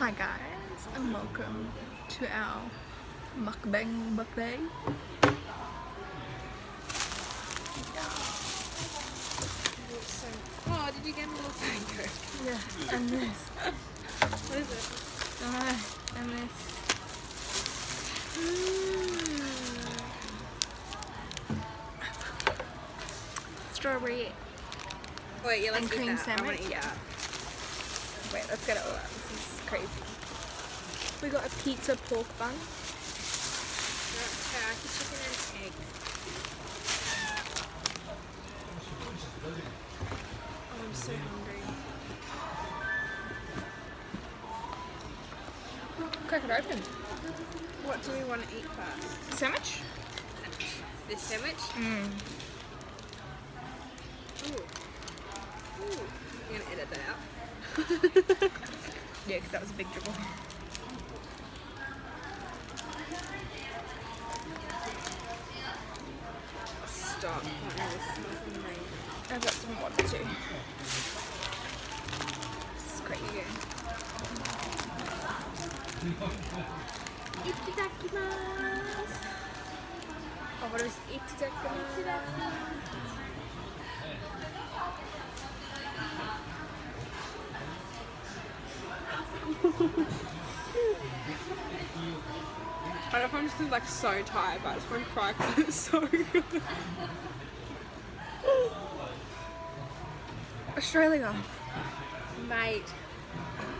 Hi guys, and welcome to our mukbang buffet. Oh, did you get a little tango? Yeah, and this. What is it? And this. Strawberry. Wait, yeah, let's And eat cream that. I want sandwich, to eat yeah. that. Wait, let's get it all out. This is crazy. We got a pizza pork bun. Turkey, chicken, and egg. Oh, I'm so hungry. Crack it open. What do we want to eat first? Sandwich? This sandwich? Mmm. Ooh. Ooh. You're going to edit that out? Yeah, because that was a big dribble. Stop. That smells amazing. I've got some water too. This is crazy. Itadakimasu. Oh, what is itadakimasu? I don't know if I'm just like so tired, but I just want to cry because it's so good. Australia, Mate.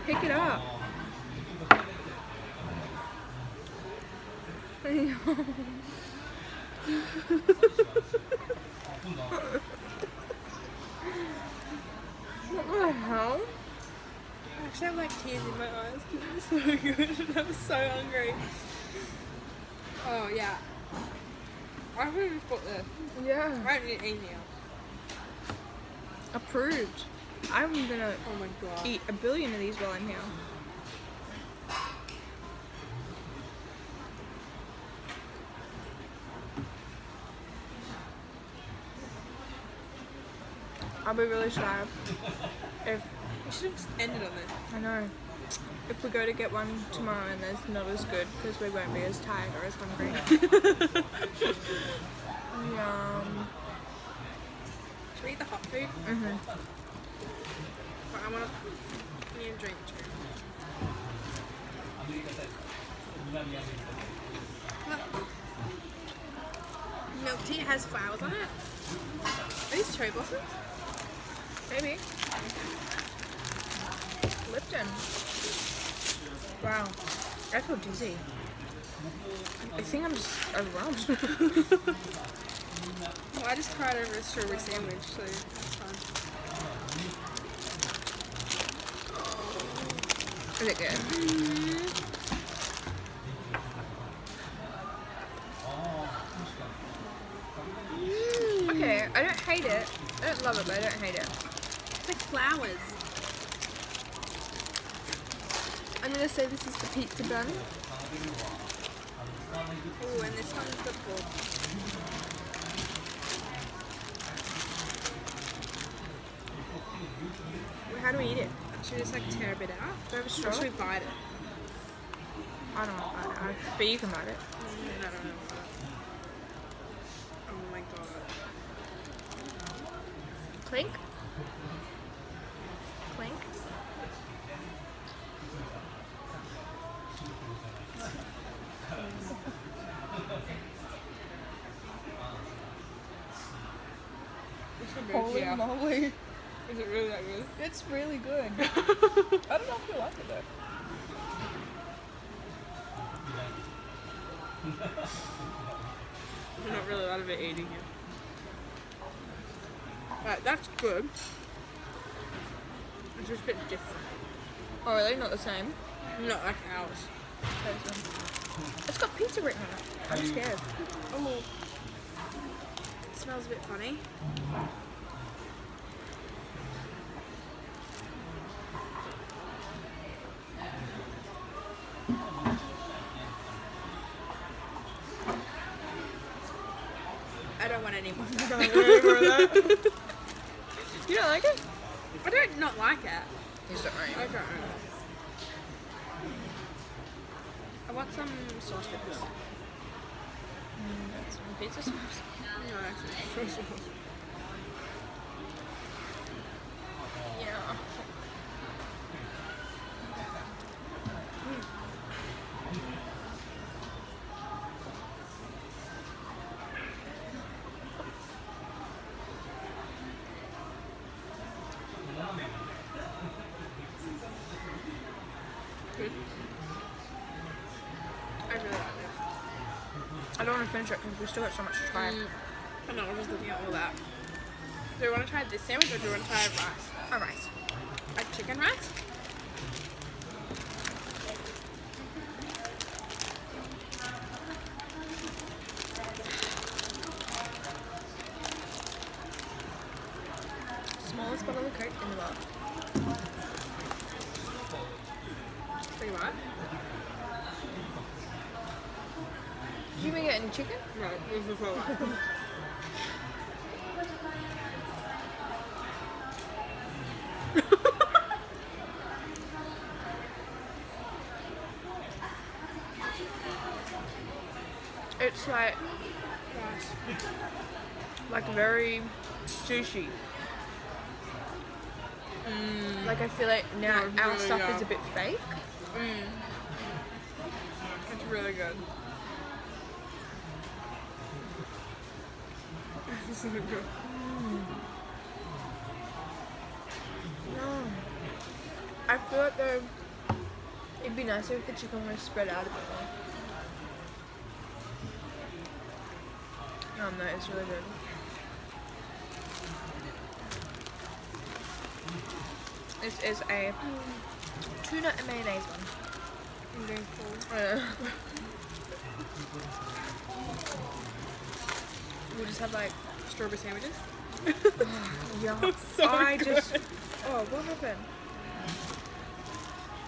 pick it up. What the hell? I actually have like tears in my eyes because it's so good. I'm so hungry. Oh yeah. I really just bought this. Yeah. I don't need any now. Approved. I'm gonna Oh my god. eat a billion of these while I'm here. I'll be really sad if We should have just ended on this. I know if we go to get one tomorrow and there's not as good because we won't be as tired or as hungry. Yum. Should we eat the hot food? Mhm. But I want to need a drink too. Look. Milk tea has flowers on it. Are these cherry blossoms? Maybe. Lipton. Wow. I feel dizzy. I think I'm just overwhelmed. Well, I just cried over a strawberry sandwich, so it's fine. Is it good? Okay, I don't hate it. I don't love it, but I don't hate it. It's like flowers. I'm gonna say this is the pizza bun. Oh, and this one's the pork. Well, how do we eat it? Should we just like tear a bit out? Do I have a Or straw? should we bite it? I don't want to bite it, but you can bite it. I don't know. Oh my god. Clink. Clink. Holy moly. Is it really that good? It's really good. I don't know if you like it though. I'm not really allowed to be eating it. Right, that's good. It's just a bit different. Oh really? Not the same? Not like ours. It's got pizza written on it. I'm scared. Oh. It smells a bit funny. I don't want any more. You don't like it? I don't not like it. You just don't I like it. don't know. I want some sauce with this. That's some pizza sauce. No, actually, sauce. Yeah. Good. I really like this. I don't want to finish it because we've still got so much to try. I know, I'm just looking at all that. Do you want to try this sandwich or do you want to try rice? Oh, rice. Like chicken rice? Smallest bottle of Coke in the world. Pretty much. Did you even get any chicken? No, this is all right. It's like very sushi. Like I feel like now Yeah, our really, stuff yeah. is a bit fake. It's really good. This is so good. No. I feel like though it'd be nicer if the chicken was spread out a bit more. No, it's really good. This is a tuna and mayonnaise one. I'm going full. We'll just have like Strawberry sandwiches. yeah. So I good. just what happened?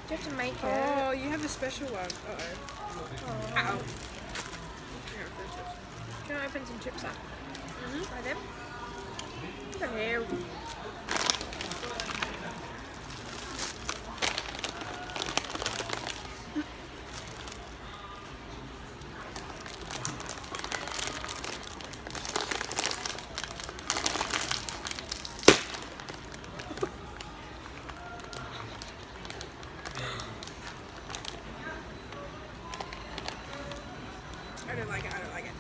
Do you have to make it? Oh, you have a special one. Uh-oh. Oh. Ow. Can I open some chips up? Try them. Look at here. I don't like it, I don't like it.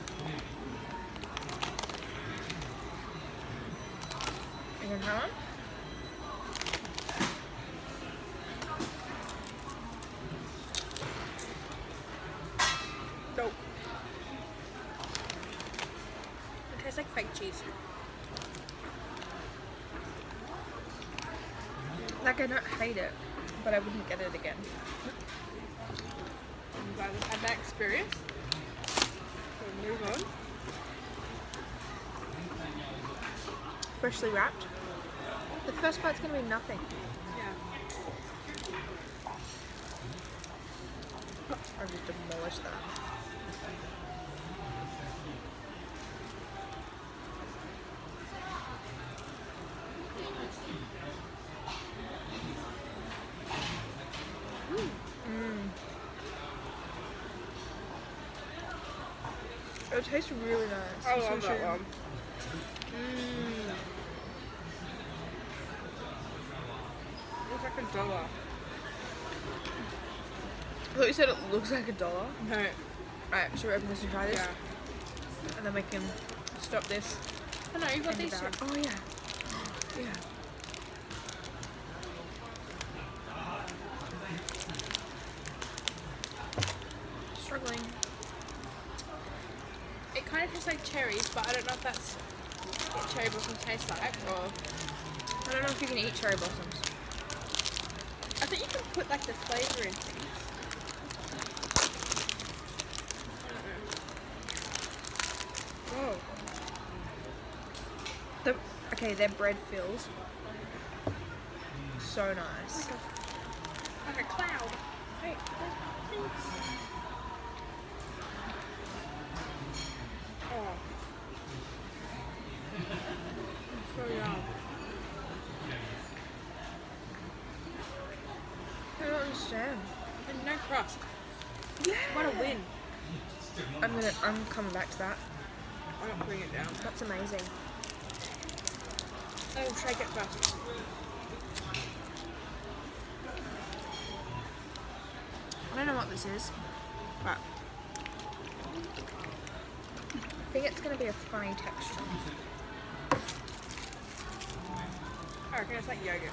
You can have one? Nope. It tastes like fake cheese. Like I don't hate it, but I wouldn't get it again. I'm glad I've had that experience. We'll move on. Freshly wrapped. The first bite's gonna be nothing. Yeah. I've just demolished that. It tastes really nice. I The love that sushi. one. Looks like $1. I thought you said it looks like $1. No. Alright, should we open this and try this? Yeah. And then we can stop this. Oh no, you've got in the these bag. two. Oh yeah. Yeah. Struggling. It kind of tastes like cherries, but I don't know if that's what cherry blossom tastes like. Or I don't know if you can eat cherry blossoms. I think you can put like the flavour in things. I don't know. Oh. Okay, their bread feels so nice. Like a cloud. Hey, Oh. So yum. I don't understand. And no crust. What a win. I'm coming back to that. I'm not putting it down. That's amazing. Oh, shake it first. I don't know what this is, but I think it's going to be a funny texture. I reckon it's like yogurt.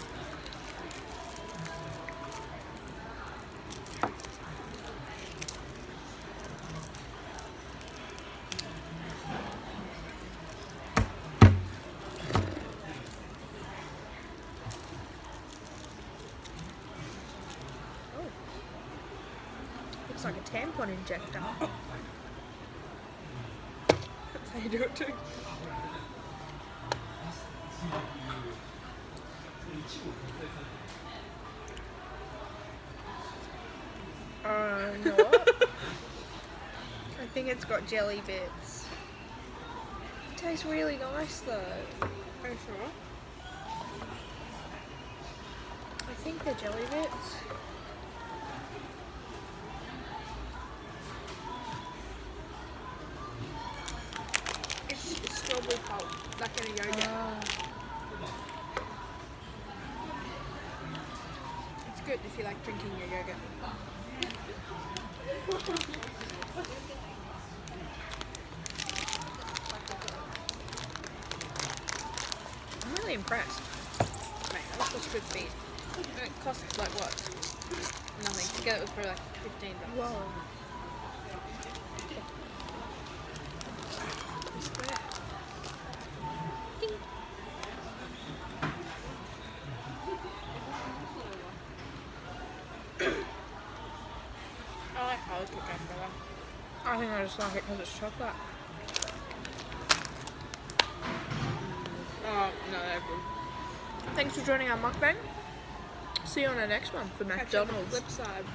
Oh, looks like a tampon injector. That's how you do it too. You know what? I think it's got jelly bits. It tastes really nice though. Are you sure? I think they're jelly bits. It's strawberry pulp, like in a yogurt. It's good if you like drinking your yogurt. I'm really impressed. Mate, that's such a good feed. And it costs like what? Nothing. To get it was probably like $15. Whoa. I like Harley's cookie umbrella. I think I just like it because it's chocolate. Oh, no, they're good. Thanks for joining our mukbang. See you on the next one for Catch you on the McDonald's. flip side.